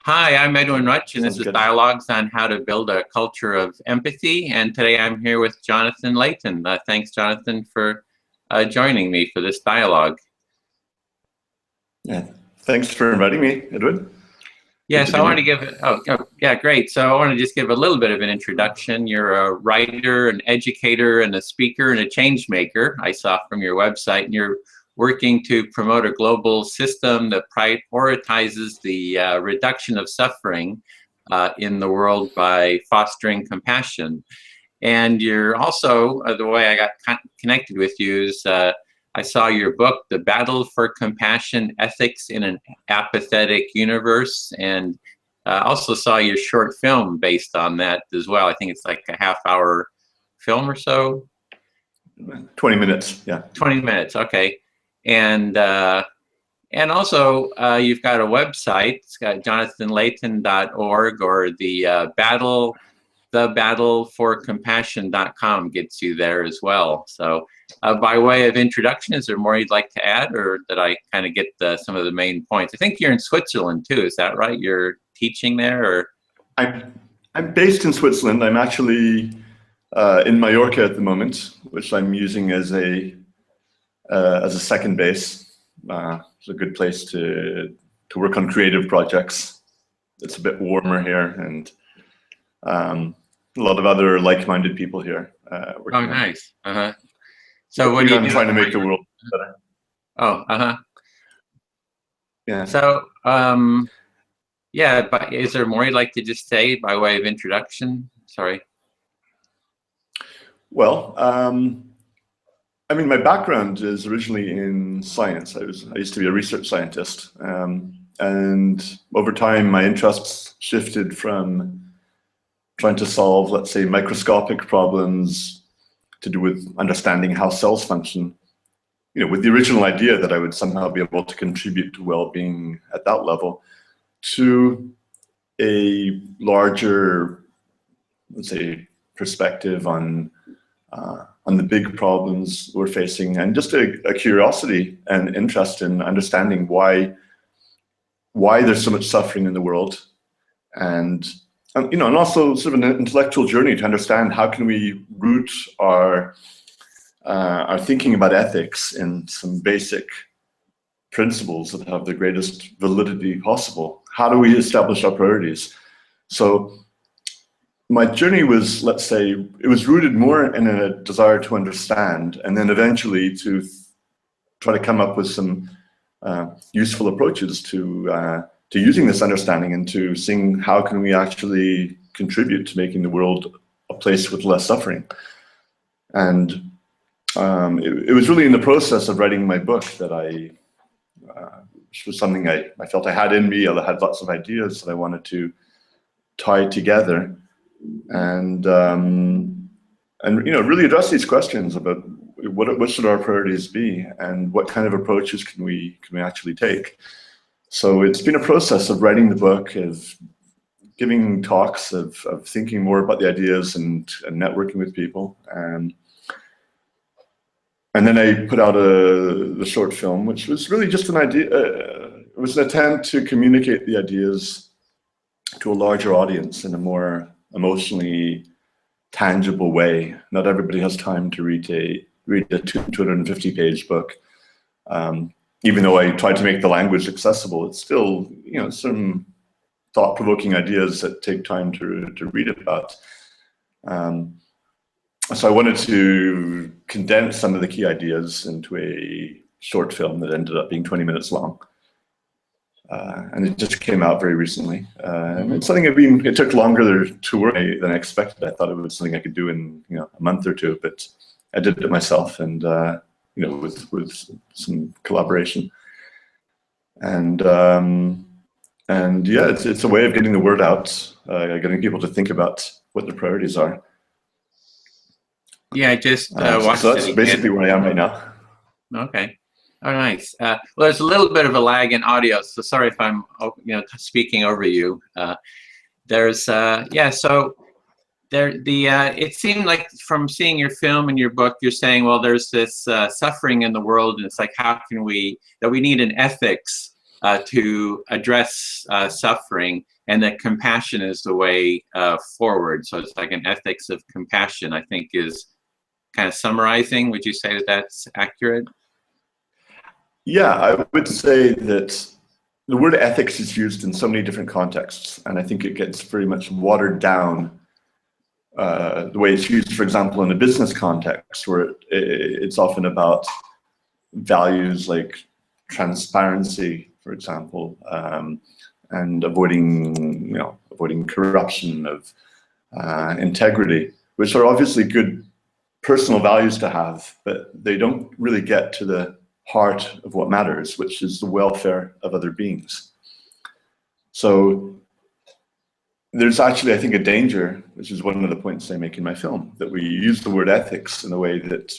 Hi, I'm Edwin Rutsch, and this Sounds is good. Dialogues on How to Build a Culture of Empathy. And today I'm here with Jonathan Leighton. Thanks, Jonathan, for joining me for this dialogue. Yeah, thanks for inviting me, Edwin. Yes, I want to give it, yeah, great. So I want to just give a little bit of an introduction. You're a writer, an educator, and a speaker, and a change maker, I saw from your website, and you're working to promote a global system that prioritizes the reduction of suffering in the world by fostering compassion. And you're also, the way I got connected with you is I saw your book, The Battle for Compassion, Ethics in an Apathetic Universe, and also saw your short film based on that as well. I think it's like a half-hour film or so. 20 minutes, yeah. 20 minutes, okay. And also you've got a website. It's got jonathanleighton.org, or thebattleforcompassion.com gets you there as well. So by way of introduction, is there more you'd like to add, or did I kind of get some of the main points? I think you're in Switzerland too, is that right? You're teaching there, or? I'm based in Switzerland. I'm actually in Mallorca at the moment, which I'm using as a second base. It's a good place to work on creative projects. It's a bit warmer here, and a lot of other like-minded people here. Oh, nice. So what do you do? I'm trying to make the world better. Oh, Yeah. So, yeah, but is there more you'd like to just say by way of introduction? Sorry. Well, I mean, my background is originally in science. I used to be a research scientist, and over time, my interests shifted from trying to solve, let's say, microscopic problems to do with understanding how cells function, with the original idea that I would somehow be able to contribute to well-being at that level, to a larger, let's say, perspective on the big problems we're facing, and just a curiosity and interest in understanding why there's so much suffering in the world, and also sort of an intellectual journey to understand how can we root our thinking about ethics in some basic principles that have the greatest validity possible. How do we establish our priorities? So my journey was, let's say, it was rooted more in a desire to understand, and then eventually to try to come up with some useful approaches to using this understanding and to seeing how can we actually contribute to making the world a place with less suffering. And it was really in the process of writing my book that which was something I felt I had in me. I had lots of ideas that I wanted to tie together, and really address these questions about what should our priorities be, and what kind of approaches can we actually take. So it's been a process of writing the book, of giving talks, of thinking more about the ideas, and networking with people, and then I put out the short film, which was really just an idea. It was an attempt to communicate the ideas to a larger audience in a more emotionally tangible way. Not everybody has time to read a 250-page book. Even though I tried to make the language accessible, it's still, some thought-provoking ideas that take time to read about. So I wanted to condense some of the key ideas into a short film that ended up being 20 minutes long. And it just came out very recently. It's something it took longer to work than I expected. I thought it was something I could do in a month or two, but I did it myself, and with some collaboration. And yeah, it's a way of getting the word out, getting people to think about what their priorities are. Yeah, I just watched so that's basically where I am right now. Okay. Oh, nice. Well, there's a little bit of a lag in audio, so sorry if I'm, speaking over you. Yeah. So it seemed like from seeing your film and your book, you're saying, well, there's this suffering in the world, and it's like, how can we need an ethics to address suffering, and that compassion is the way forward. So it's like an ethics of compassion, I think, is kind of summarizing. Would you say that that's accurate? Yeah, I would say that the word ethics is used in so many different contexts, and I think it gets very much watered down the way it's used, for example, in a business context, where it's often about values like transparency, for example, and avoiding corruption, of integrity, which are obviously good personal values to have, but they don't really get to the heart of what matters, which is the welfare of other beings. So there's actually, I think, a danger, which is one of the points I make in my film, that we use the word ethics in a way that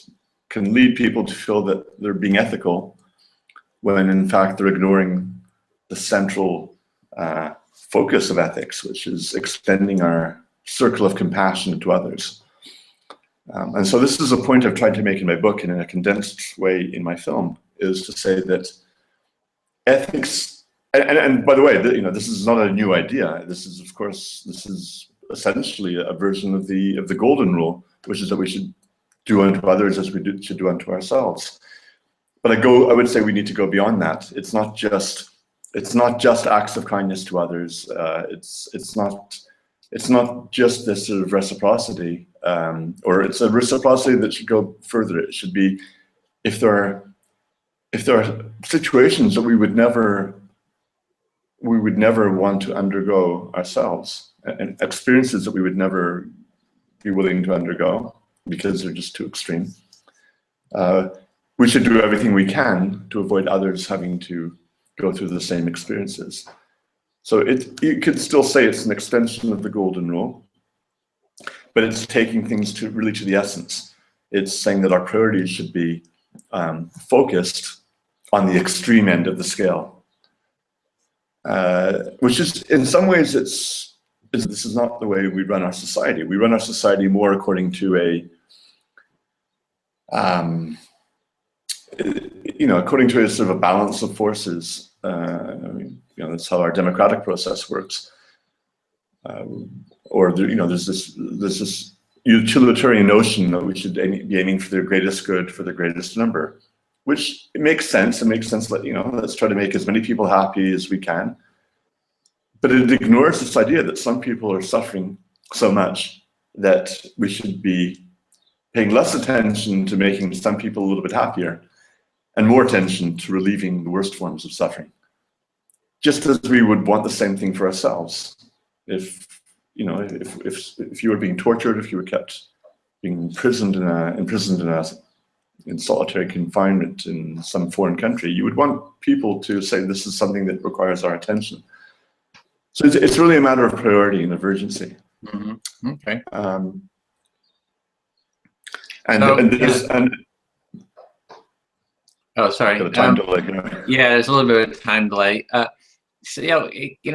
can lead people to feel that they're being ethical, when in fact they're ignoring the central focus of ethics, which is extending our circle of compassion to others. And so this is a point I've tried to make in my book and in a condensed way in my film, is to say that ethics, and by the way, this is not a new idea. This is, of course, this is essentially a version of the golden rule, which is that we should do unto others as we should do unto ourselves. But I would say we need to go beyond that. It's not just acts of kindness to others. It's not just this sort of reciprocity, or it's a reciprocity that should go further. It should be, if there are situations that we would never want to undergo ourselves, and experiences that we would never be willing to undergo because they're just too extreme, we should do everything we can to avoid others having to go through the same experiences. So you could still say it's an extension of the golden rule, but it's taking things really to the essence. It's saying that our priorities should be focused on the extreme end of the scale, which is, in some ways, this is not the way we run our society. We run our society more according to according to a sort of a balance of forces. That's how our democratic process works. There's this utilitarian notion that we should be aiming for the greatest good for the greatest number, which it makes sense. It makes sense that, let's try to make as many people happy as we can. But it ignores this idea that some people are suffering so much that we should be paying less attention to making some people a little bit happier and more attention to relieving the worst forms of suffering. Just as we would want the same thing for ourselves. If you were being tortured, if you were being imprisoned in solitary confinement in some foreign country, you would want people to say, this is something that requires our attention. So it's really a matter of priority and of urgency. Mm-hmm. Okay. Oh, sorry. Got a time delay. Yeah, there's a little bit of time delay. So,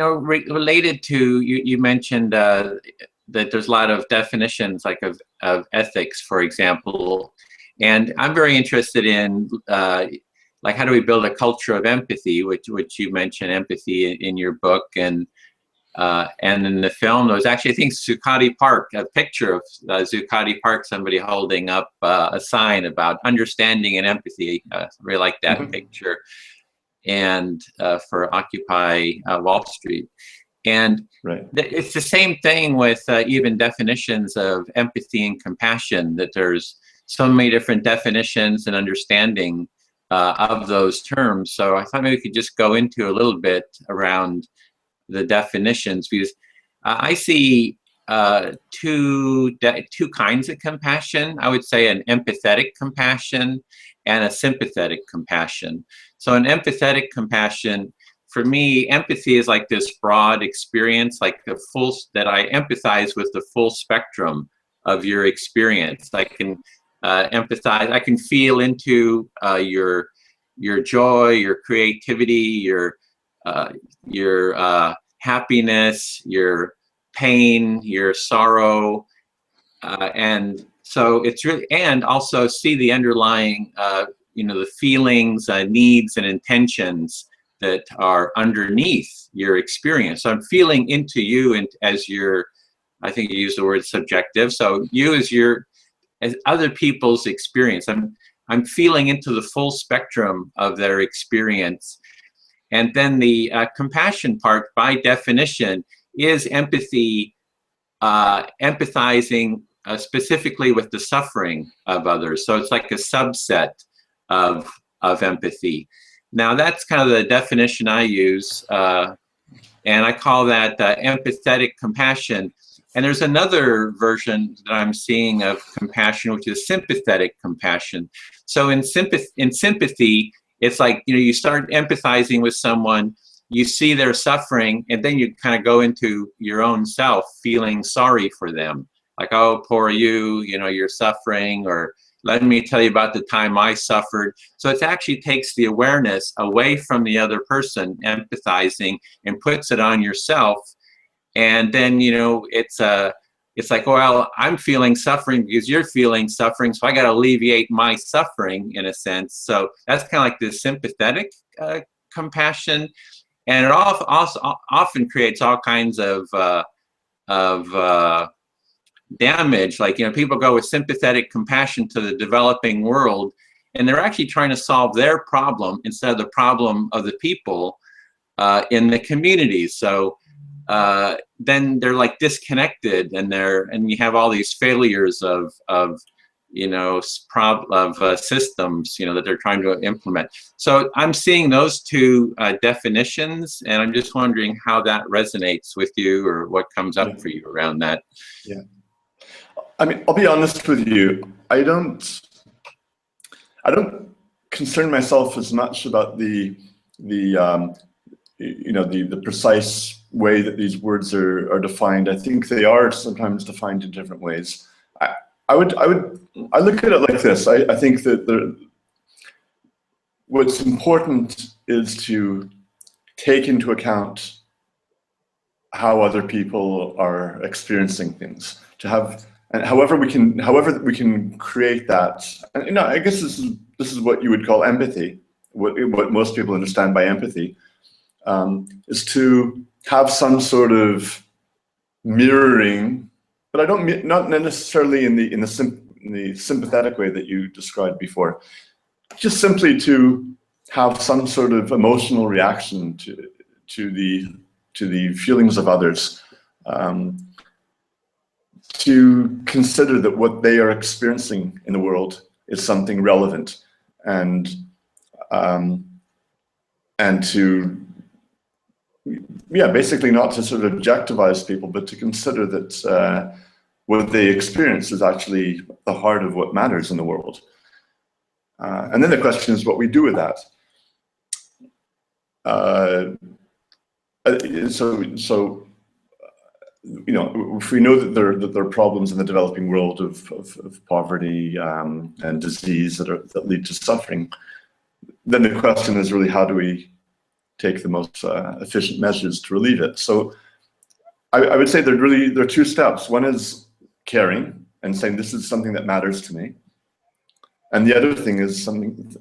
related to, you mentioned that there's a lot of definitions, like of ethics, for example, and I'm very interested in like, how do we build a culture of empathy, which you mentioned empathy in your book, and in the film, there was actually, I think, Zuccotti Park, a picture of Zuccotti Park, somebody holding up a sign about understanding and empathy. I really like that Mm-hmm. picture. And for Occupy Wall Street. And right. It's the same thing with even definitions of empathy and compassion, that there's so many different definitions and understanding of those terms. So I thought maybe we could just go into a little bit around the definitions, because I see two kinds of compassion. I would say an empathetic compassion and a sympathetic compassion. So an empathetic compassion, for me, empathy is like this broad experience, like that I empathize with the full spectrum of your experience. I can empathize, I can feel into your joy, your creativity, your happiness, your pain, your sorrow, and so it's really, and also see the underlying, the feelings, needs, and intentions that are underneath your experience. So I'm feeling into you and as your, I think you use the word subjective. So you as other people's experience. I'm feeling into the full spectrum of their experience. And then the compassion part, by definition, is empathy, empathizing specifically with the suffering of others. So it's like a subset of empathy. Now that's kind of the definition I use, and I call that empathetic compassion. And there's another version that I'm seeing of compassion, which is sympathetic compassion. So in sympathy, it's like, you know, you start empathizing with someone, you see their suffering, and then you kind of go into your own self feeling sorry for them. Like, oh, poor you, you know, you're suffering, or let me tell you about the time I suffered. So it actually takes the awareness away from the other person empathizing and puts it on yourself. And then, you know, it's like, well, I'm feeling suffering because you're feeling suffering, so I got to alleviate my suffering in a sense. So that's kind of like this sympathetic compassion, and it also often creates all kinds of damage. Like, you know, people go with sympathetic compassion to the developing world, and they're actually trying to solve their problem instead of the problem of the people in the community. So then they're like disconnected, and you have all these failures of you know, systems, you know, that they're trying to implement. So I'm seeing those two definitions, and I'm just wondering how that resonates with you, or what comes up for you around that. Yeah, I mean, I'll be honest with you. I don't concern myself as much about the you know, the precise way that these words are defined. I think they are sometimes defined in different ways. I look at it like this. I think that what's important is to take into account how other people are experiencing things. To have, and however we can create that. And, you know, I guess this is what you would call empathy. What most people understand by empathy. Is to have some sort of mirroring, but I don't, not necessarily in the sympathetic way that you described before. Just simply to have some sort of emotional reaction to the feelings of others, to consider that what they are experiencing in the world is something relevant, and to, yeah, basically not to sort of objectivize people, but to consider that what they experience is actually the heart of what matters in the world. And then the question is what we do with that. So you know, if we know that there are problems in the developing world of poverty and disease that lead to suffering, then the question is really, how do we take the most efficient measures to relieve it? So I would say there are two steps. One is caring and saying, this is something that matters to me. And the other thing is the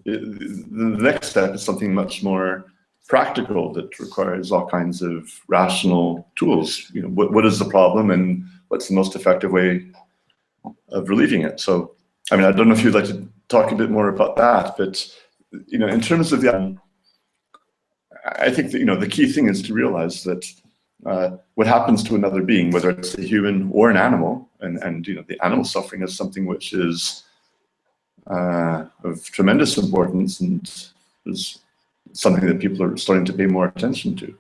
next step is something much more practical that requires all kinds of rational tools. You know, what is the problem and what's the most effective way of relieving it? So, I mean, I don't know if you'd like to talk a bit more about that, but, you know, in terms of the, I think that, you know, the key thing is to realize that what happens to another being, whether it's a human or an animal, and you know, the animal suffering is something which is of tremendous importance and is something that people are starting to pay more attention to.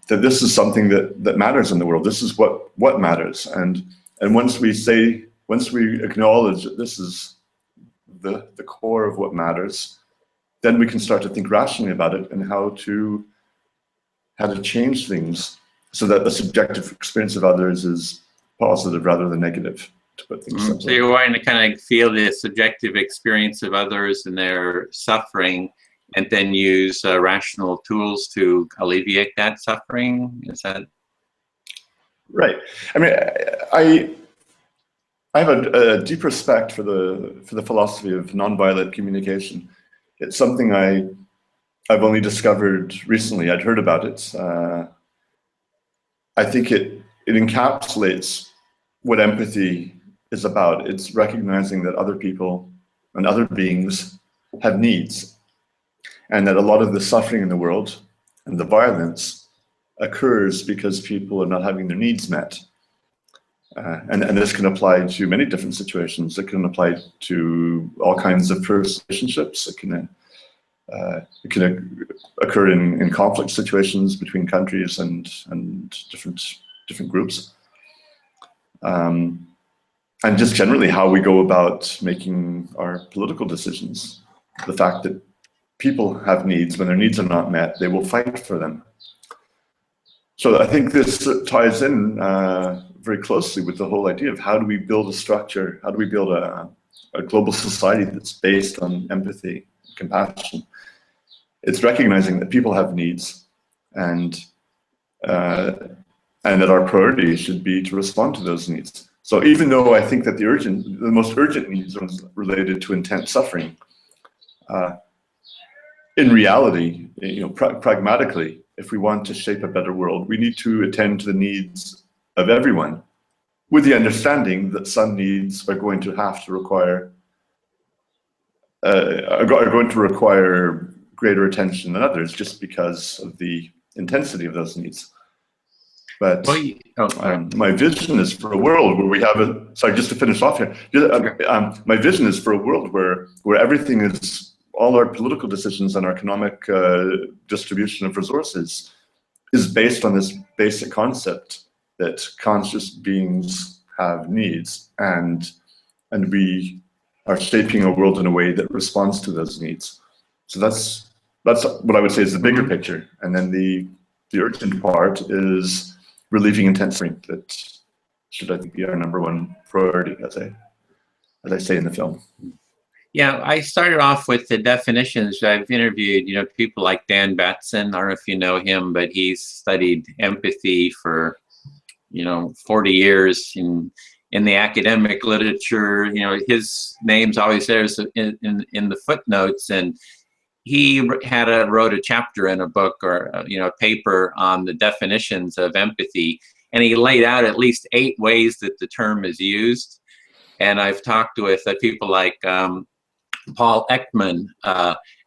That this is something that matters in the world. This is what matters, and once we acknowledge that this is the core of what matters, then we can start to think rationally about it and how to change things so that the subjective experience of others is positive rather than negative, to put things simply. So you're wanting to kind of feel the subjective experience of others and their suffering, and then use rational tools to alleviate that suffering? Is that right? I mean, I have a deep respect for the philosophy of nonviolent communication. It's something I I've only discovered recently. I'd heard about it. I think it encapsulates what empathy is about. It's recognizing that other people and other beings have needs, and that a lot of the suffering in the world and the violence occurs because people are not having their needs met. And this can apply to many different situations. It can apply to all kinds of first relationships. It can occur in conflict situations between countries and different groups. And just generally how we go about making our political decisions. The fact that people have needs, when their needs are not met, they will fight for them. So I think this ties in very closely with the whole idea of how do we build a structure, how do we build a global society that's based on empathy, compassion. It's recognizing that people have needs, and that our priority should be to respond to those needs. So even though I think that the most urgent needs are related to intense suffering, in reality, pragmatically, if we want to shape a better world, we need to attend to the needs of everyone, with the understanding that some needs are going to have to require greater attention than others, just because of the intensity of those needs. But my vision is for a world where we have sorry, just to finish off here. My vision is for a world where everything is, all our political decisions and our economic distribution of resources is based on this basic concept that conscious beings have needs, and we are shaping a world in a way that responds to those needs. So that's what I would say is the bigger picture. And then the urgent part is relieving intense suffering. That should, I think, be our #1 priority, as I say in the film. Yeah, I started off with the definitions. I've interviewed, people like Dan Batson. I don't know if you know him, but he's studied empathy for, 40 years in the academic literature. His name's always there in the footnotes, and he wrote a chapter in a book or a paper on the definitions of empathy, and he laid out at least 8 ways that the term is used. And I've talked with people like Paul Ekman,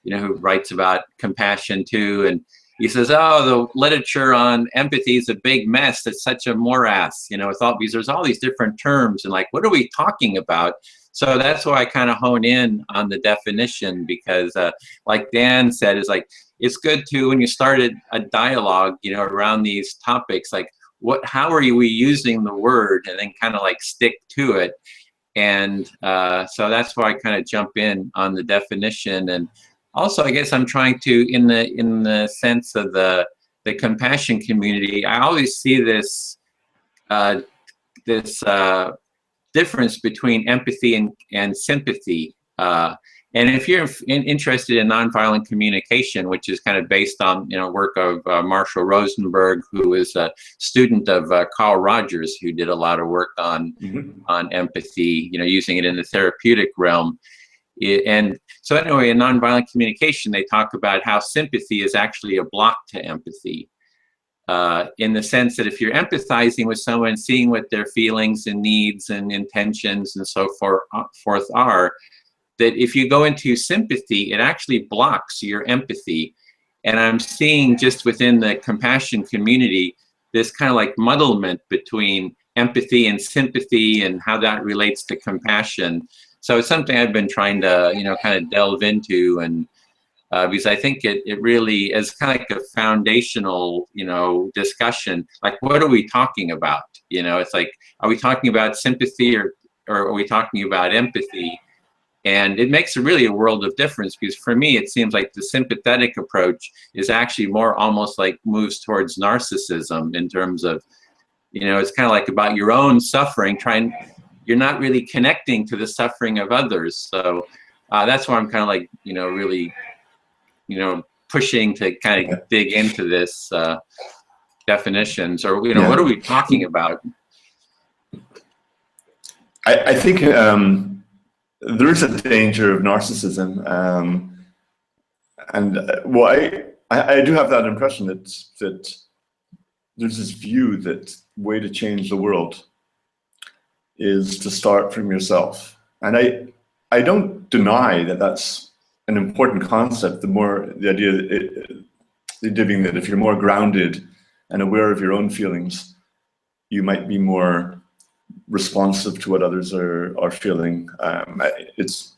who writes about compassion too, and he says, "Oh, the literature on empathy is a big mess. It's such a morass, because there's all these different terms, and like, what are we talking about?" So that's why I kind of hone in on the definition, because like Dan said, it's good to, when you started a dialogue, around these topics, like how are we using the word, and then kind of like stick to it. And so that's why I kind of jump in on the definition. And also, I guess I'm trying to, in the sense of the compassion community, I always see this difference between empathy and sympathy. And if you're interested in nonviolent communication, which is kind of based on work of Marshall Rosenberg, who is a student of Carl Rogers, who did a lot of work on empathy, using it in the therapeutic realm. And so anyway, in nonviolent communication, they talk about how sympathy is actually a block to empathy. In the sense that if you're empathizing with someone, seeing what their feelings and needs and intentions and so forth are, that if you go into sympathy, it actually blocks your empathy. And I'm seeing just within the compassion community, this kind of like muddlement between empathy and sympathy and how that relates to compassion. So it's something I've been trying to, kind of delve into, and because I think it really is kind of like a foundational, discussion. Like, what are we talking about? It's like, are we talking about sympathy or are we talking about empathy? And it makes really a world of difference, because for me, it seems like the sympathetic approach is actually more almost like moves towards narcissism, in terms of, it's kind of like about your own suffering, you're not really connecting to the suffering of others. So that's why I'm kind of like, really, pushing to kind of dig into this definitions, or, what are we talking about? I think there is a danger of narcissism, well, I do have that impression that there's this view that the way to change the world is to start from yourself. And I don't deny that that's an important concept. The idea that if you're more grounded and aware of your own feelings, you might be more responsive to what others are feeling. It's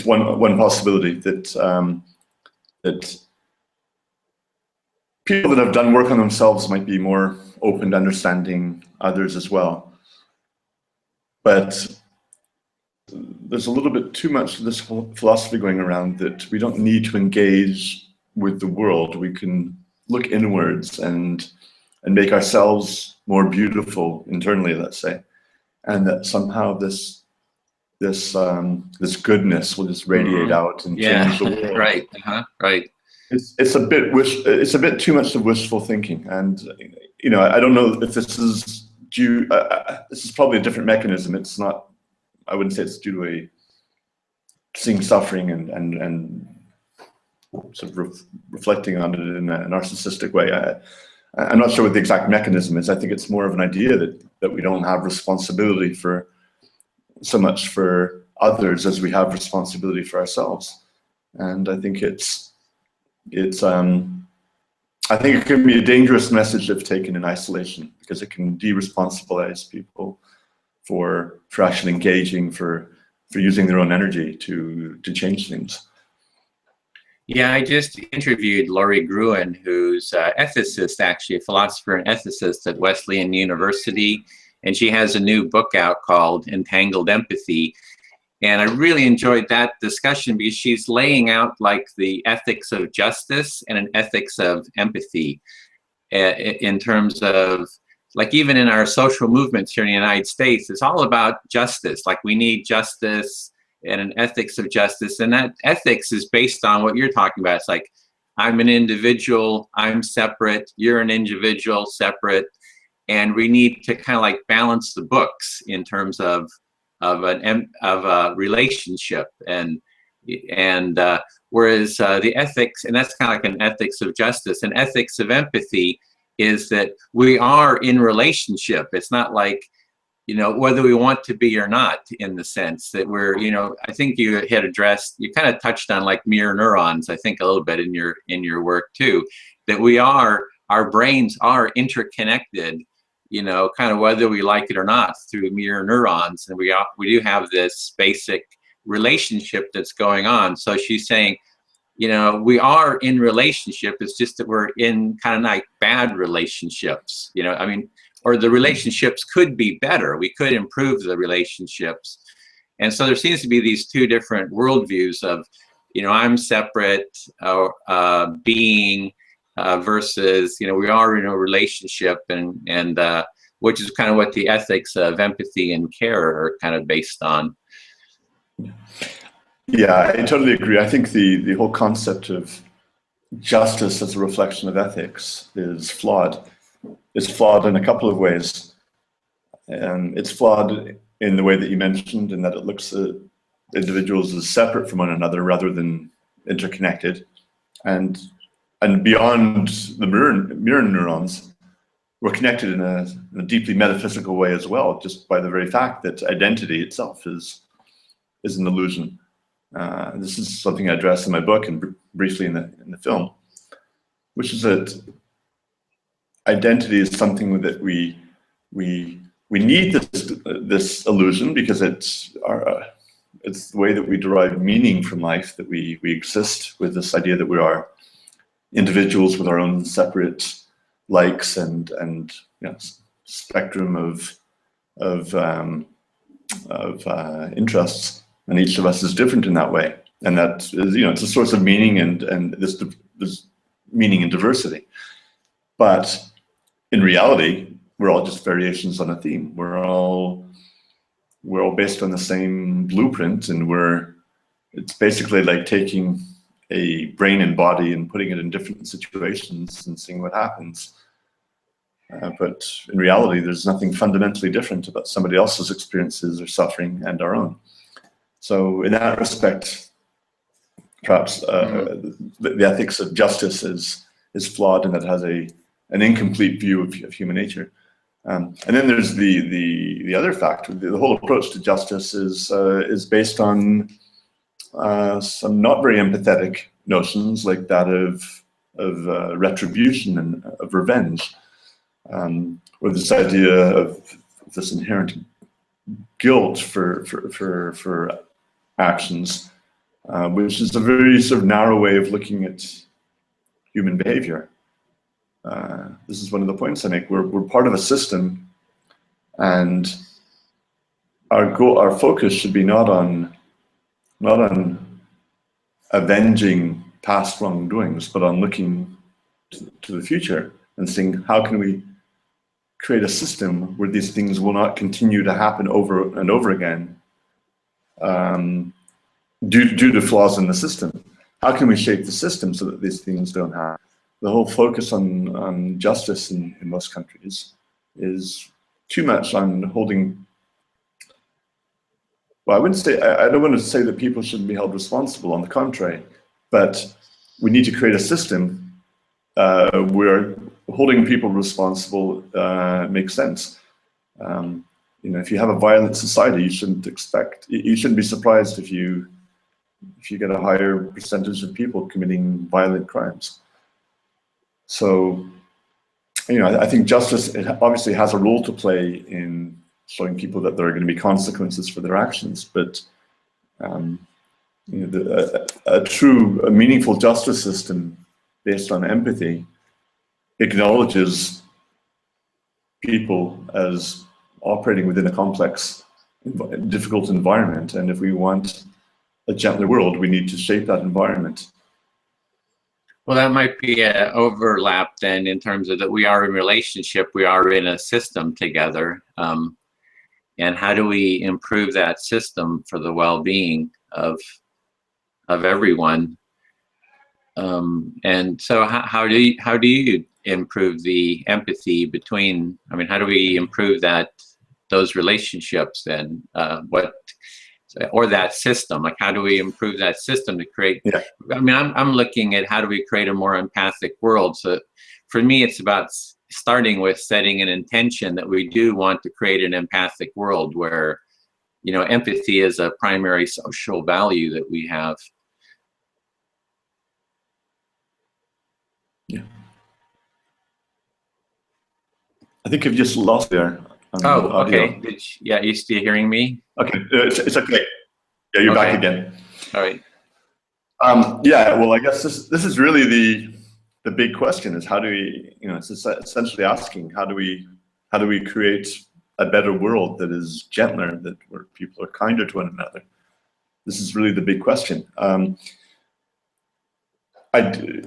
one possibility that that people that have done work on themselves might be more open to understanding others as well. But there's a little bit too much of this philosophy going around that we don't need to engage with the world. We can look inwards and make ourselves more beautiful internally, let's say, and that somehow this goodness will just radiate out and change the world. Right. Right. It's a bit too much of wishful thinking, and I don't know if this is due. This is probably a different mechanism. It's not. I wouldn't say it's due to seeing suffering and sort of reflecting on it in a narcissistic way. I'm not sure what the exact mechanism is. I think it's more of an idea that we don't have responsibility for so much for others as we have responsibility for ourselves, and I think I think it can be a dangerous message if taken in isolation, because it can de-responsibilize people for actually engaging, for using their own energy to change things. Yeah, I just interviewed Laurie Gruen, who's an ethicist, actually a philosopher and ethicist at Wesleyan University, and she has a new book out called Entangled Empathy. And I really enjoyed that discussion because she's laying out like the ethics of justice and an ethics of empathy in terms of, like, even in our social movements here in the United States, it's all about justice. Like, we need justice and an ethics of justice. And that ethics is based on what you're talking about. It's like, I'm an individual, I'm separate, you're an individual, separate. And we need to kind of like balance the books in terms of a relationship, and whereas the ethics, and that's kind of like an ethics of justice, an ethics of empathy is that we are in relationship. It's not like, whether we want to be or not, in the sense that we're, I think you had addressed, you kind of touched on like mirror neurons, I think a little bit in your work too, that our brains are interconnected, kind of whether we like it or not, through mirror neurons. And we do have this basic relationship that's going on. So she's saying, we are in relationship. It's just that we're in kind of like bad relationships, or the relationships could be better. We could improve the relationships. And so there seems to be these two different worldviews of, I'm separate, being, versus, we are in a relationship, and which is kind of what the ethics of empathy and care are kind of based on. Yeah, I totally agree. I think the whole concept of justice as a reflection of ethics is flawed. It's flawed in a couple of ways. It's flawed in the way that you mentioned, in that it looks at individuals as separate from one another rather than interconnected. And beyond the mirror neurons, we're connected in a deeply metaphysical way as well, just by the very fact that identity itself is an illusion. This is something I address in my book and briefly in the film, which is that identity is something that we need this illusion, because it's the way that we derive meaning from life, that we exist with this idea that we are individuals with our own separate likes and spectrum of interests, and each of us is different in that way, and that is, it's a source of meaning and this meaning in diversity. But in reality, we're all just variations on a theme. We're all based on the same blueprint, and it's basically like taking a brain and body and putting it in different situations and seeing what happens. But in reality, there's nothing fundamentally different about somebody else's experiences or suffering and our own. So in that respect, perhaps the ethics of justice is flawed, and it has an incomplete view of human nature. And then there's the other factor. The whole approach to justice is based on some not very empathetic notions, like that of retribution and of revenge, with this idea of this inherent guilt for actions, which is a very sort of narrow way of looking at human behavior. This is one of the points I make. We're part of a system, and our focus should be not on avenging past wrongdoings, but on looking to the future and saying, how can we create a system where these things will not continue to happen over and over again due to flaws in the system? How can we shape the system so that these things don't happen? The whole focus on justice in most countries is too much on holding. Well, I don't want to say that people shouldn't be held responsible. On the contrary, but we need to create a system where holding people responsible makes sense. If you have a violent society, you shouldn't be surprised if you get a higher percentage of people committing violent crimes. So, I think justice, it obviously has a role to play in showing people that there are going to be consequences for their actions, but a meaningful justice system based on empathy acknowledges people as operating within a complex, difficult environment, and if we want a gentler world, we need to shape that environment. Well, that might be an overlap then, in terms of that we are in relationship, we are in a system together. And how do we improve that system for the well-being of everyone? And so how do you improve the empathy between, how do we improve those relationships then? Or that system, like how do we improve that system to create? Yeah. I'm looking at how do we create a more empathic world. So for me, it's about starting with setting an intention that we do want to create an empathic world where, empathy is a primary social value that we have. Yeah. I think you've just lost there. Oh, okay. You still hearing me? Okay, it's okay. Yeah, you're back again. All right. Yeah, well, I guess this is really the big question: is how do we, it's essentially asking how do we create a better world that is gentler, where people are kinder to one another? This is really the big question.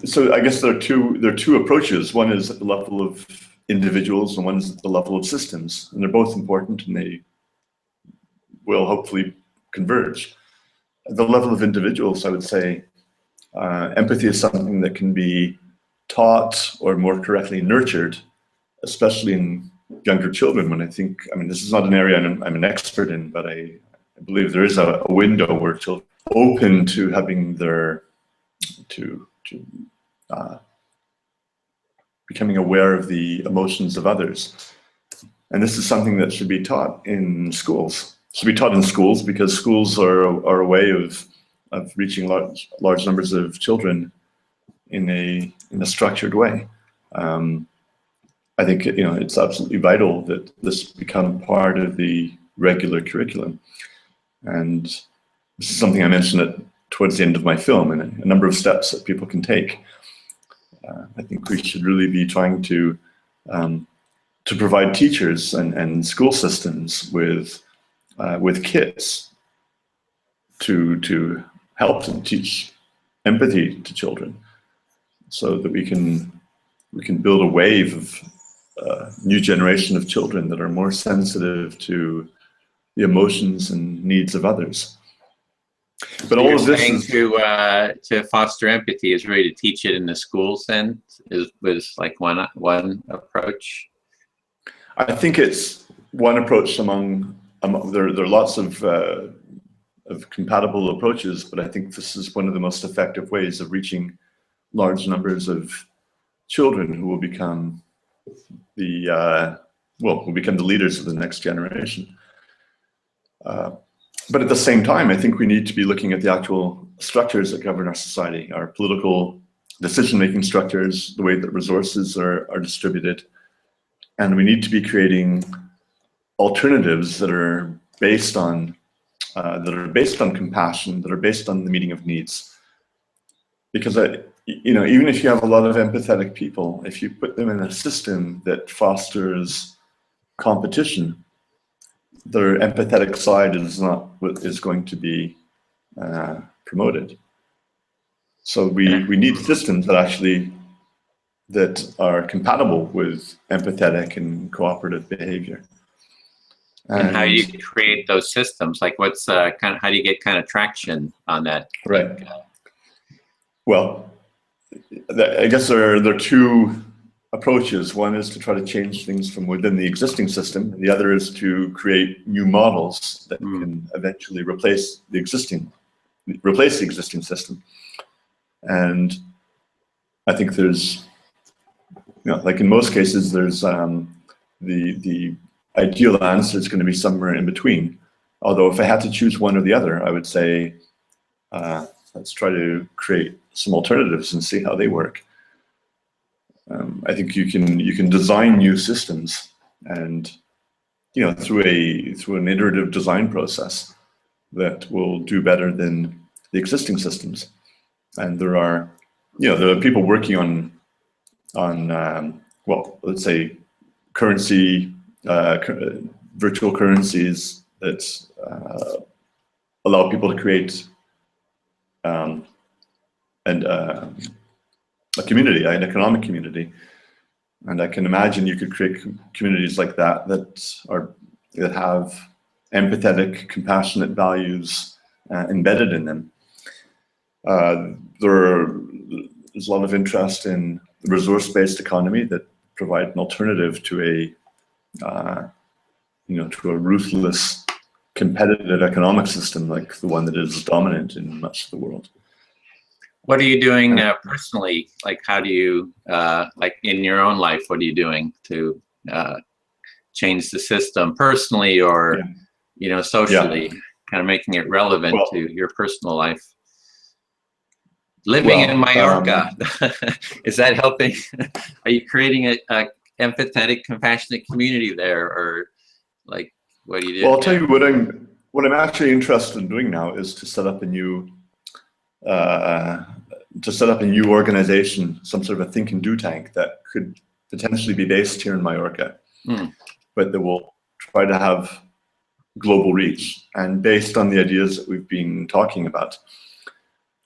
So I guess there are two approaches. One is at the level of individuals, and one is at the level of systems, and they're both important, and they will hopefully converge. At the level of individuals, I would say empathy is something that can be taught, or more correctly nurtured, especially in younger children. This is not an area I'm an expert in, but I believe there is a window where children are open to having becoming aware of the emotions of others. And this is something that should be taught in schools. It should be taught in schools because schools are a way of reaching large numbers of children in a structured way. I think it's absolutely vital that this become part of the regular curriculum. And this is something I mentioned towards the end of my film, and a number of steps that people can take. I think we should really be trying to provide teachers and school systems with kits to help them teach empathy to children, so that we can build a wave of new generation of children that are more sensitive to the emotions and needs of others. But all of this is to foster empathy is really to teach it in the schools. Then was like one approach. I think it's one approach among there are lots of compatible approaches, but I think this is one of the most effective ways of reaching large numbers of children who will become the leaders of the next generation. But at the same time, I think we need to be looking at the actual structures that govern our society, our political decision-making structures, the way that resources are distributed, and we need to be creating alternatives that are based on compassion, that are based on the meeting of needs. Because even if you have a lot of empathetic people, if you put them in a system that fosters competition, their empathetic side is not what is going to be promoted. So we need systems that are compatible with empathetic and cooperative behavior. And how do you create those systems? Like, what's how do you get kind of traction on that? Right. Well, I guess there are two approaches. One is to try to change things from within the existing system, and the other is to create new models that can eventually replace the existing system. And I think there's, like in most cases, there's the ideal answer is going to be somewhere in between. Although if I had to choose one or the other, I would say let's try to create some alternatives and see how they work. I think you can design new systems, and through an iterative design process that will do better than the existing systems. And there are people working on let's say currency, virtual currencies that allow people to create a community, an economic community. And I can imagine you could create communities like that have empathetic, compassionate values embedded in them. There's a lot of interest in the resource-based economy that provide an alternative to a ruthless, competitive economic system like the one that is dominant in much of the world. What are you doing personally? Like, how do you, like in your own life, what are you doing to change the system personally or, socially, kind of making it relevant to your personal life? Living in Mallorca, is that helping? Are you creating a empathetic, compassionate community there, or like, what do you do? Well, I'll tell you what I'm actually interested in doing now is to set up a new organization, some sort of a think and do tank that could potentially be based here in Mallorca, but that will try to have global reach. And based on the ideas that we've been talking about,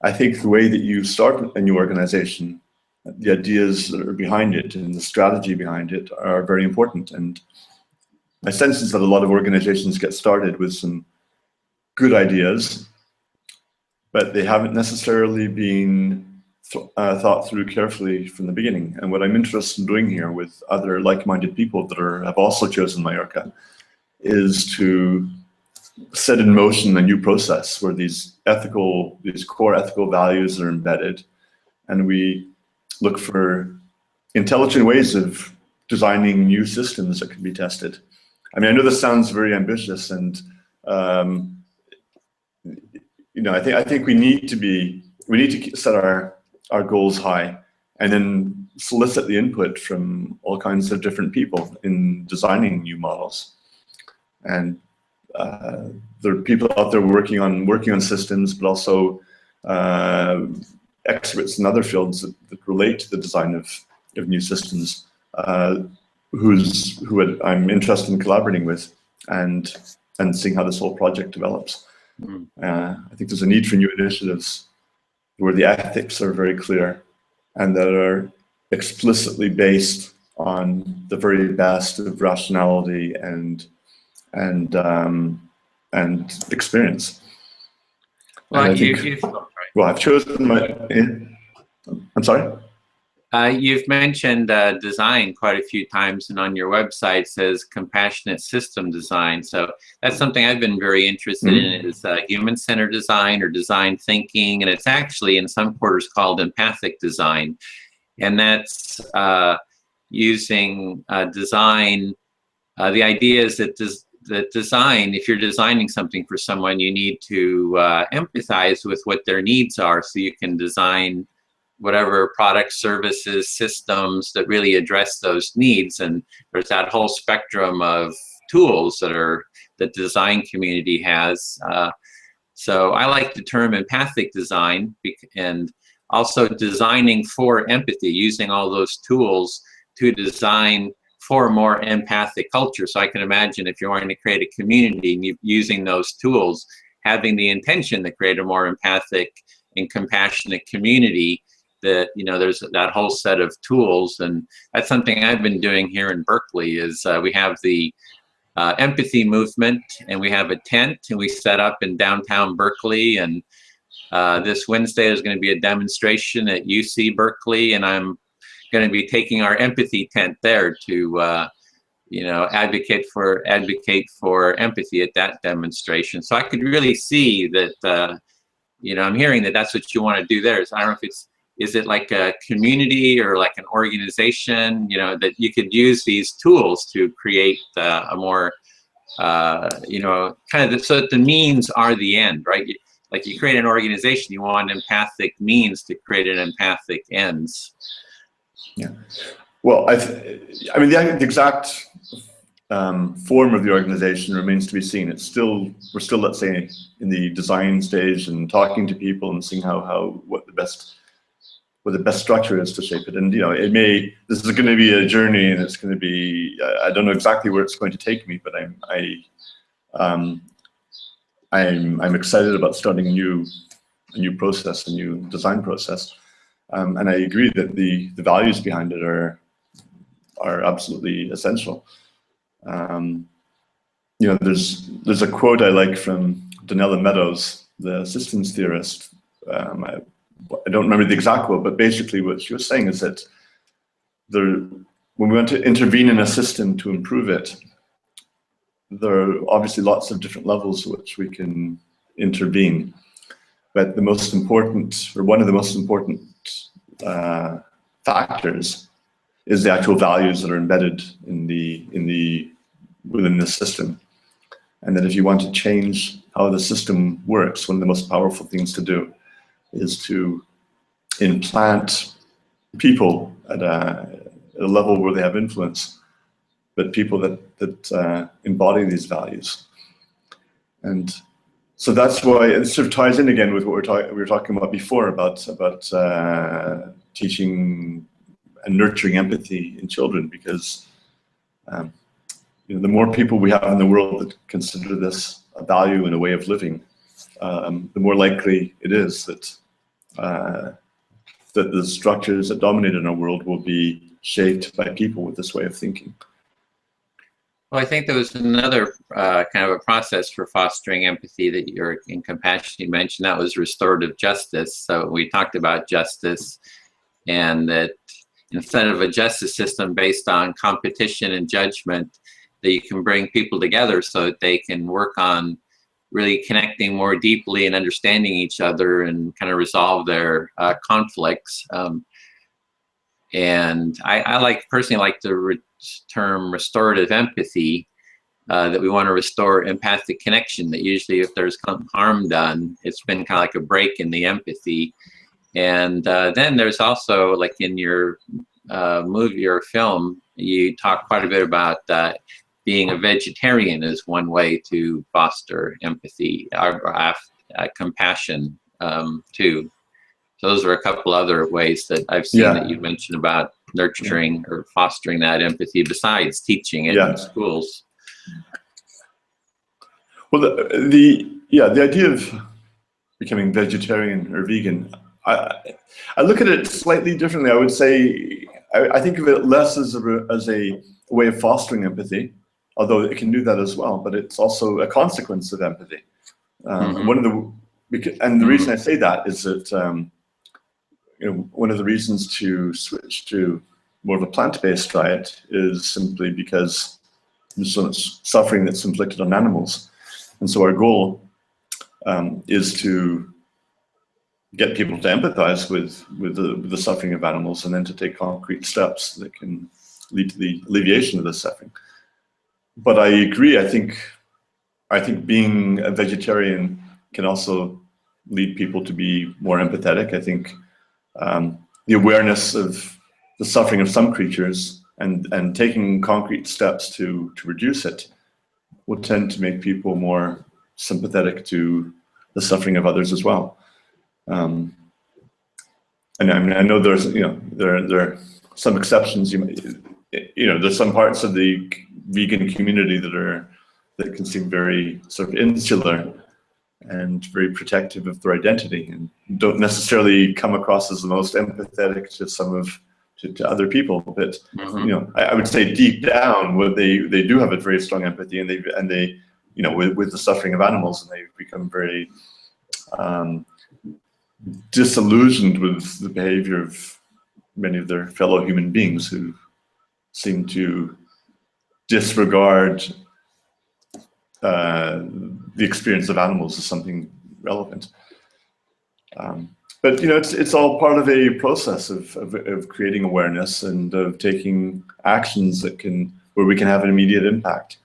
I think the way that you start a new organization, the ideas that are behind it and the strategy behind it are very important. And my sense is that a lot of organizations get started with some good ideas, but they haven't necessarily been thought through carefully from the beginning. And what I'm interested in doing here with other like-minded people that have also chosen Mallorca is to set in motion a new process where these core ethical values are embedded, and we look for intelligent ways of designing new systems that can be tested. I mean, I know this sounds very ambitious, and I think we need to set our goals high, and then solicit the input from all kinds of different people in designing new models. And there are people out there working on systems, but also experts in other fields that relate to the design of new systems, who I'm interested in collaborating with and seeing how this whole project develops. I think there's a need for new initiatives where the ethics are very clear and that are explicitly based on the very best of rationality and experience. Well, I've chosen my. I'm sorry. You've mentioned design quite a few times, and on your website says compassionate system design. So that's something I've been very interested in, is human-centered design or design thinking, and it's actually in some quarters called empathic design. And that's using design. The idea is that design, if you're designing something for someone, you need to empathize with what their needs are, so you can design whatever products, services, systems that really address those needs. And there's that whole spectrum of tools that the design community has. So I like the term empathic design, and also designing for empathy, using all those tools to design for a more empathic culture. So I can imagine if you're wanting to create a community and you're using those tools, having the intention to create a more empathic and compassionate community, that, you know, there's that whole set of tools. And that's something I've been doing here in Berkeley, is we have the empathy movement, and we have a tent, and we set up in downtown Berkeley. And this Wednesday there's going to be a demonstration at UC Berkeley, and I'm going to be taking our empathy tent there to you know, advocate for empathy at that demonstration. So I could really see that you know, I'm hearing that that's what you want to do there. I don't know if is it like a community or like an organization, you know, that you could use these tools to create a more, you know, kind of, so that the means are the end, right? Like you create an organization, you want empathic means to create an empathic ends. Yeah. Well, I mean, the exact form of the organization remains to be seen. We're still, let's say, in the design stage and talking to people and seeing what the best structure is to shape it. And, you know, this is going to be a journey, and it's going to be, I don't know exactly where it's going to take me, but I'm excited about starting a new process, a new design process. And I agree that the values behind it are absolutely essential. You know, there's a quote I like from Donella Meadows, the systems theorist. I don't remember the exact quote, but basically what she was saying is that when we want to intervene in a system to improve it, there are obviously lots of different levels which we can intervene. But the most important, or one of the most important factors, is the actual values that are embedded within the system. And that if you want to change how the system works, one of the most powerful things to do is to implant people at a level where they have influence, but people that embody these values. And so that's why it sort of ties in again with what we were talking about before about teaching and nurturing empathy in children, because you know, the more people we have in the world that consider this a value and a way of living, the more likely it is that the structures that dominate in our world will be shaped by people with this way of thinking. Well, I think there was another kind of a process for fostering empathy that you're in compassion you mentioned. That was restorative justice. So we talked about justice, and that instead of a justice system based on competition and judgment, that you can bring people together so that they can work on really connecting more deeply and understanding each other and kind of resolve their conflicts. And I personally like the term restorative empathy, that we want to restore empathic connection, that usually if there's harm done, it's been kind of like a break in the empathy. And then there's also, like in your movie or film, you talk quite a bit about being a vegetarian is one way to foster empathy, or compassion too. So those are a couple other ways that I've seen that you mentioned about nurturing or fostering that empathy besides teaching it in schools. Well, the idea of becoming vegetarian or vegan, I look at it slightly differently. I would say I think of it less as a way of fostering empathy, although it can do that as well. But it's also a consequence of empathy. And the reason I say that is that one of the reasons to switch to more of a plant-based diet is simply because there's so much suffering that's inflicted on animals. And so our goal is to get people to empathize with the suffering of animals, and then to take concrete steps that can lead to the alleviation of the suffering. But I agree, I think being a vegetarian can also lead people to be more empathetic. I think the awareness of the suffering of some creatures and taking concrete steps to reduce it will tend to make people more sympathetic to the suffering of others as well. And I mean, I know there's, there are some exceptions. There's some parts of the vegan community that can seem very sort of insular and very protective of their identity, and don't necessarily come across as the most empathetic to other people. But I would say deep down, they do have a very strong empathy, and they with the suffering of animals, and they've become very disillusioned with the behavior of many of their fellow human beings, who seem to disregard the experience of animals as something relevant. But it's all part of a process of creating awareness and of taking actions where we can have an immediate impact.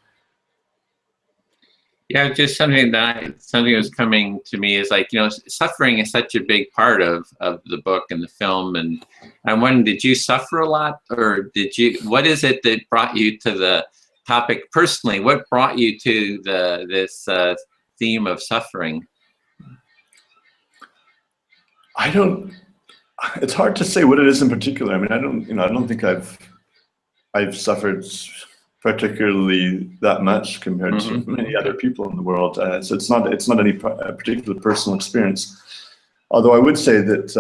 Yeah, just something that was coming to me is like, suffering is such a big part of the book and the film. And I'm wondering, did you suffer a lot, or what is it that brought you to the topic personally? What brought you to this theme of suffering? It's hard to say what it is in particular. I mean, I don't think I've suffered particularly that much compared to many other people in the world. So it's not any particular personal experience. Although I would say that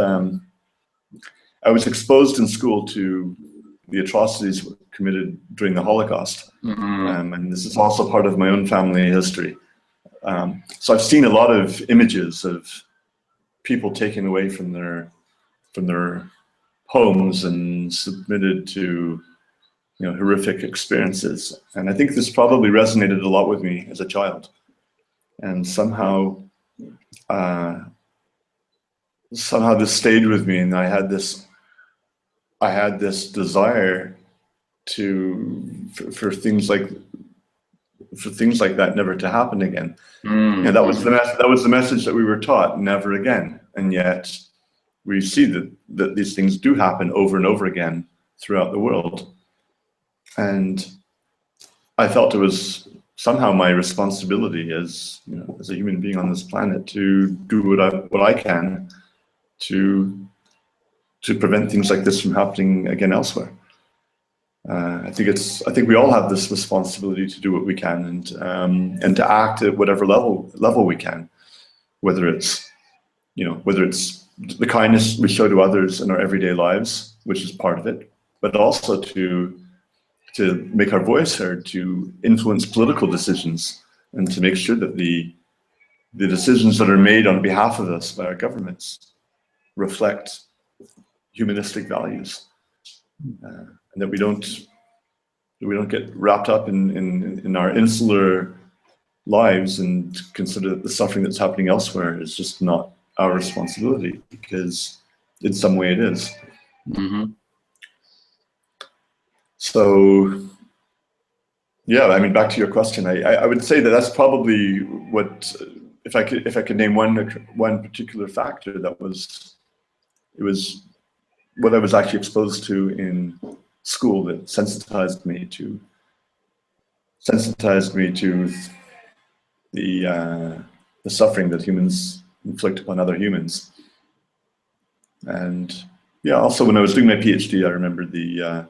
I was exposed in school to the atrocities committed during the Holocaust, and this is also part of my own family history. So I've seen a lot of images of people taken away from their homes and submitted to horrific experiences. And I think this probably resonated a lot with me as a child. And somehow this stayed with me, and I had this desire for things like that never to happen again. And that was the message that we were taught: never again. And yet we see that these things do happen over and over again throughout the world. And I felt it was somehow my responsibility as a human being on this planet to do what I can to prevent things like this from happening again elsewhere. I think we all have this responsibility to do what we can, and to act at whatever level we can, whether it's the kindness we show to others in our everyday lives, which is part of it, but also to make our voice heard, to influence political decisions, and to make sure that the decisions that are made on behalf of us by our governments reflect humanistic values, and that we don't get wrapped up in our insular lives and consider that the suffering that's happening elsewhere is just not our responsibility, because in some way it is. So, yeah, I mean, back to your question, I would say that that's probably what, if I could name one particular factor, it was what I was actually exposed to in school that sensitized me to the suffering that humans inflict upon other humans. And yeah, also when I was doing my PhD, I remember the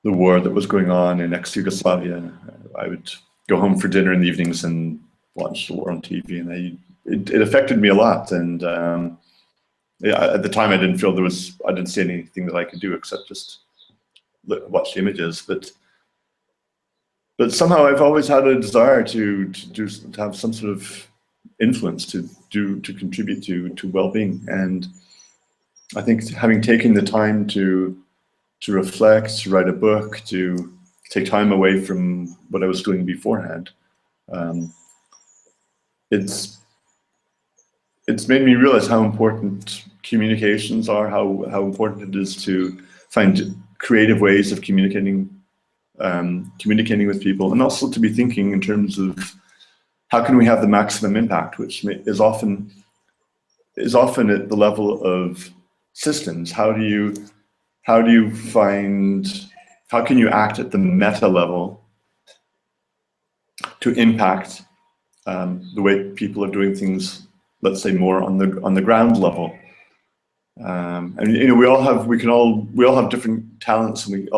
war that was going on in ex-Yugoslavia. I would go home for dinner in the evenings and watch the war on TV, and it affected me a lot. And yeah, at the time, I didn't see anything that I could do except just watch the images. But somehow I've always had a desire to have some sort of influence, to contribute to well-being. And I think having taken the time to reflect, to write a book, to take time away from what I was doing beforehand, it's made me realize how important communications are, how important it is to find creative ways of communicating with people, and also to be thinking in terms of how can we have the maximum impact, which is often at the level of systems. How can you act at the meta level to impact the way people are doing things, let's say more on the ground level. And you know, we all have different talents, and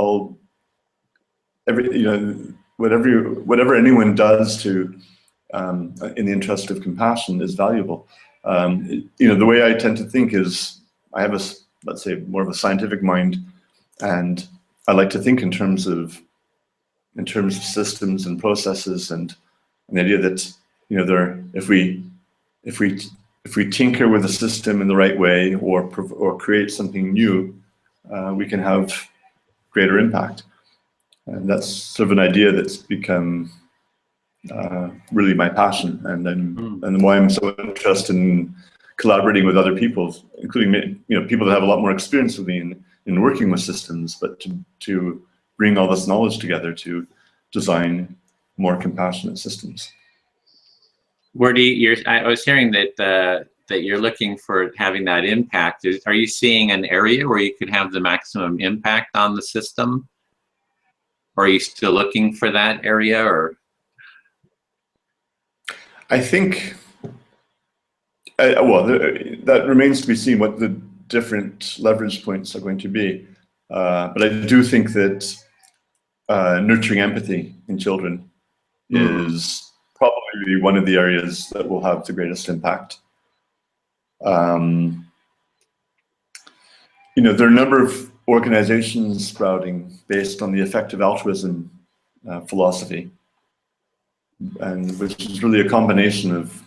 whatever anyone does to in the interest of compassion is valuable. You know, the way I tend to think is I have let's say more of a scientific mind, and I like to think in terms of systems and processes, and the idea that, you know, if we tinker with a system in the right way, or create something new, we can have greater impact. And that's sort of an idea that's become really my passion, and why I'm so interested in collaborating with other people, including, you know, people that have a lot more experience with me in working with systems, but to bring all this knowledge together to design more compassionate systems. I was hearing that you're looking for having that impact. Are you seeing an area where you could have the maximum impact on the system? Or are you still looking for that area? Or I think, well, that remains to be seen what the different leverage points are going to be. But I do think that nurturing empathy in children is probably one of the areas that will have the greatest impact. You know, there are a number of organizations sprouting based on the effective altruism philosophy, and which is really a combination of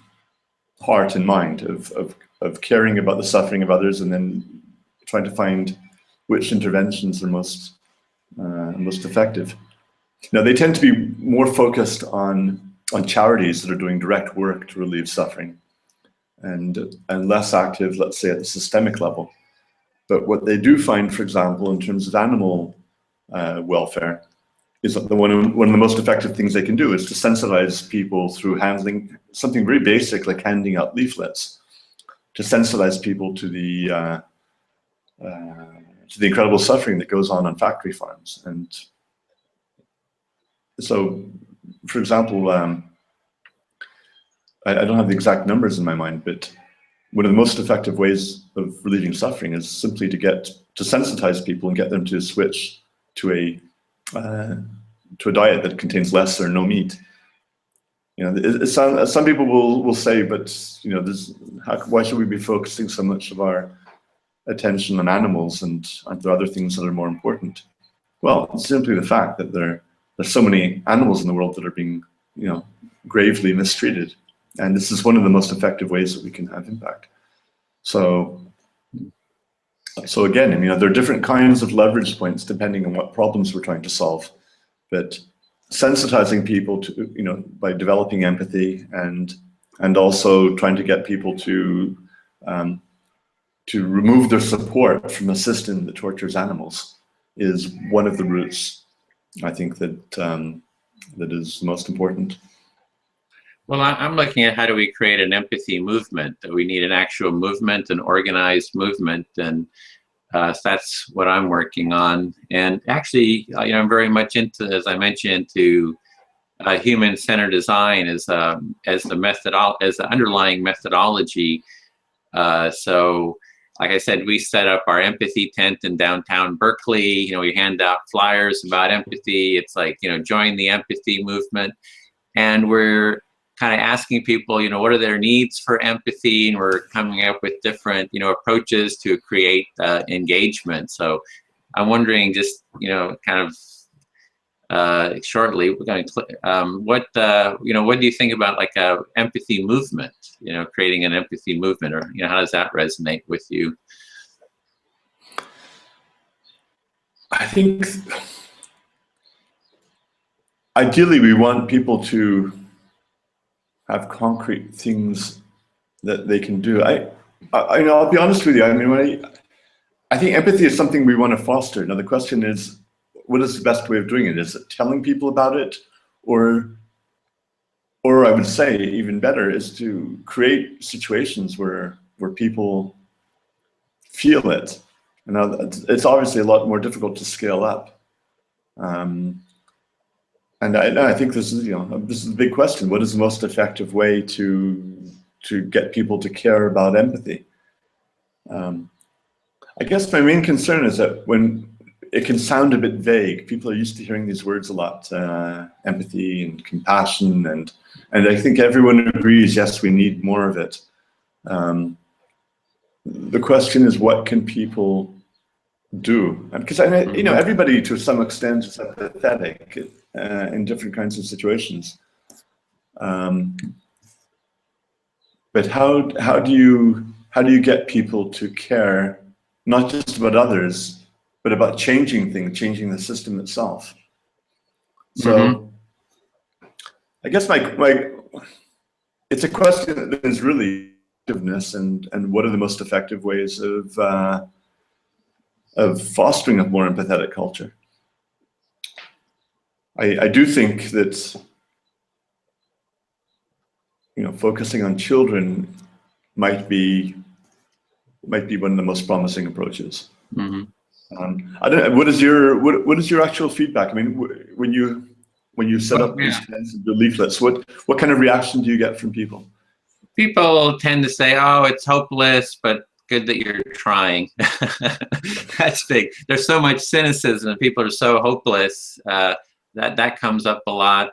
heart and mind, of caring about the suffering of others, and then trying to find which interventions are most effective. Now, they tend to be more focused on charities that are doing direct work to relieve suffering, and less active, let's say, at the systemic level. But what they do find, for example, in terms of animal welfare, is that one of the most effective things they can do is to sensitize people through handling something very basic, like handing out leaflets, to sensitize people to the incredible suffering that goes on factory farms. And so, for example, I don't have the exact numbers in my mind, but one of the most effective ways of relieving suffering is simply to sensitize people and get them to switch to a diet that contains less or no meat. You know, some people will say, but, you know, why should we be focusing so much of our attention on animals, and aren't there other things that are more important? Well, it's simply the fact that there's so many animals in the world that are being, you know, gravely mistreated, and this is one of the most effective ways that we can have impact. So again, I mean, there are different kinds of leverage points depending on what problems we're trying to solve, but sensitizing people to, you know, by developing empathy, and also trying to get people to remove their support from a system that tortures animals is one of the routes, I think, that that is most important. Well, I'm looking at how do we create an empathy movement. We need an actual movement, an organized movement, and so that's what I'm working on. And actually, you know, I'm very much into, as I mentioned, into human-centered design as the underlying methodology. So, like I said, we set up our empathy tent in downtown Berkeley. You know, we hand out flyers about empathy. It's like, you know, join the empathy movement, and we're kind of asking people, you know, what are their needs for empathy, and we're coming up with different, you know, approaches to create engagement. So I'm wondering, just, you know, kind of shortly, we're going to what do you think about like a empathy movement? You know, creating an empathy movement, or, you know, how does that resonate with you? I think ideally we want people to have concrete things that they can do. I'll be honest with you. I mean, I think empathy is something we want to foster. Now the question is, what is the best way of doing it? Is it telling people about it, or I would say even better is to create situations where people feel it. Now it's obviously a lot more difficult to scale up. And I think this is a big question. What is the most effective way to get people to care about empathy? I guess my main concern is that when it can sound a bit vague, people are used to hearing these words a lot, empathy and compassion, and I think everyone agrees, yes, we need more of it. The question is, what can people do? Because everybody to some extent is empathetic in different kinds of situations. But how do you get people to care, not just about others, but about changing things, changing the system itself? So I guess it's a question that is really effectiveness and what are the most effective ways of fostering a more empathetic culture. I do think that focusing on children might be one of the most promising approaches. I don't. What is your actual feedback? I mean, when you set up these kinds of leaflets, what kind of reaction do you get from people? People tend to say, "Oh, it's hopeless," but good that you're trying. That's big. There's so much cynicism, and people are so hopeless. That comes up a lot.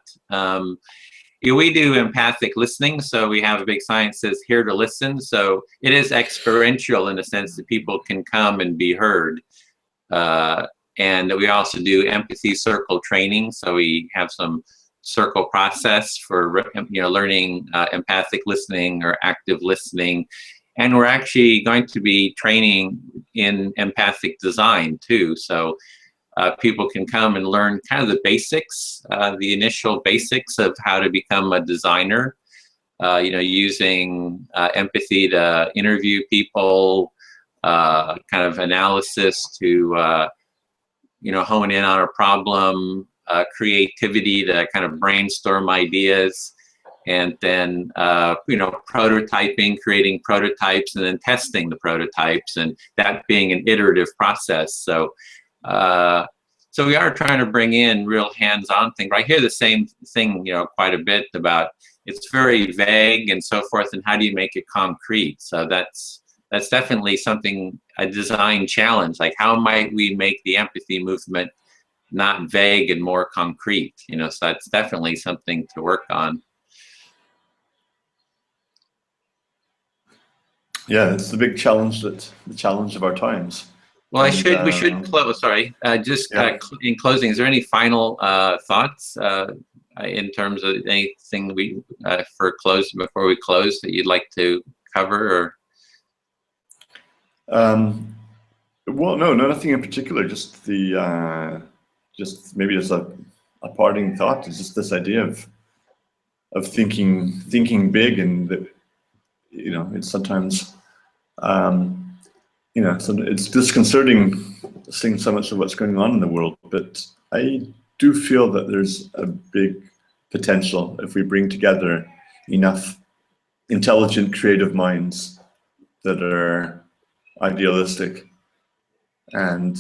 We do empathic listening, so we have a big sign that says "Here to listen." So it is experiential in the sense that people can come and be heard. And we also do empathy circle training. So we have some circle process for learning empathic listening or active listening. And we're actually going to be training in empathic design too. So people can come and learn kind of the basics, the initial basics of how to become a designer, using empathy to interview people, kind of analysis to, hone in on a problem, creativity to kind of brainstorm ideas, and then, prototyping, creating prototypes, and then testing the prototypes, and that being an iterative process. So we are trying to bring in real hands-on things. I hear the same thing, quite a bit about it's very vague and so forth, and how do you make it concrete? So that's definitely something, a design challenge. Like, how might we make the empathy movement not vague and more concrete? So that's definitely something to work on. Yeah, it's the big challenge, the challenge of our times. Well, we should close. Sorry, in closing, is there any final thoughts in terms of anything before we close that you'd like to cover? Or well, no, nothing in particular. Just just maybe as a parting thought is just this idea of thinking big, and that it's sometimes it's disconcerting seeing so much of what's going on in the world, but I do feel that there's a big potential if we bring together enough intelligent, creative minds that are idealistic. And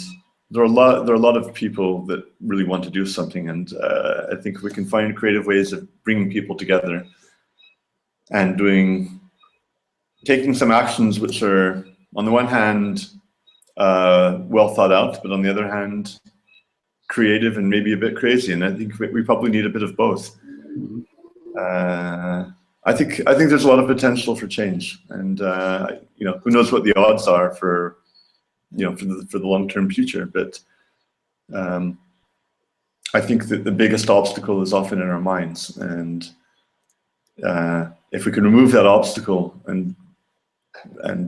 there are a lot of people that really want to do something, and I think we can find creative ways of bringing people together and taking some actions which are, on the one hand, well thought out, but on the other hand, creative and maybe a bit crazy. And I think we probably need a bit of both. I think there's a lot of potential for change, and who knows what the odds are for the long-term future. But I think that the biggest obstacle is often in our minds, and if we can remove that obstacle and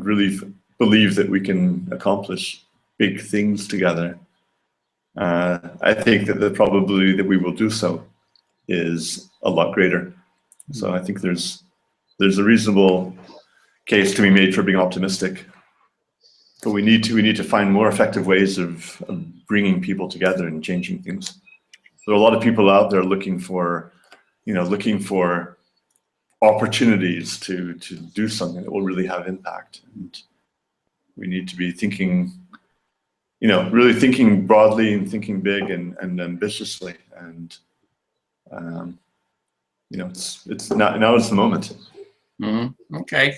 really believe that we can accomplish big things together, I think that the probability that we will do so is a lot greater. So I think there's a reasonable case to be made for being optimistic. But we need to find more effective ways of bringing people together and changing things. There are a lot of people out there looking for opportunities to do something that will really have impact. And we need to be thinking, really thinking broadly and thinking big and ambitiously. And it's now is the moment. Okay.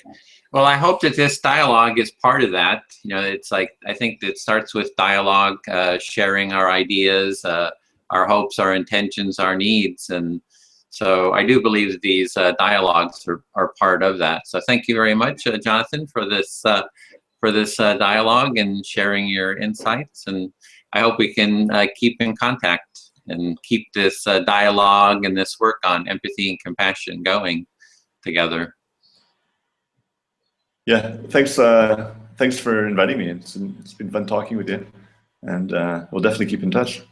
Well, I hope that this dialogue is part of that. It's like, I think it starts with dialogue, sharing our ideas, our hopes, our intentions, our needs. And so I do believe that these dialogues are part of that. So thank you very much, Jonathan, for this dialogue and sharing your insights. And I hope we can keep in contact and keep this dialogue and this work on empathy and compassion going together. Yeah, thanks for inviting me. It's been fun talking with you, and we'll definitely keep in touch.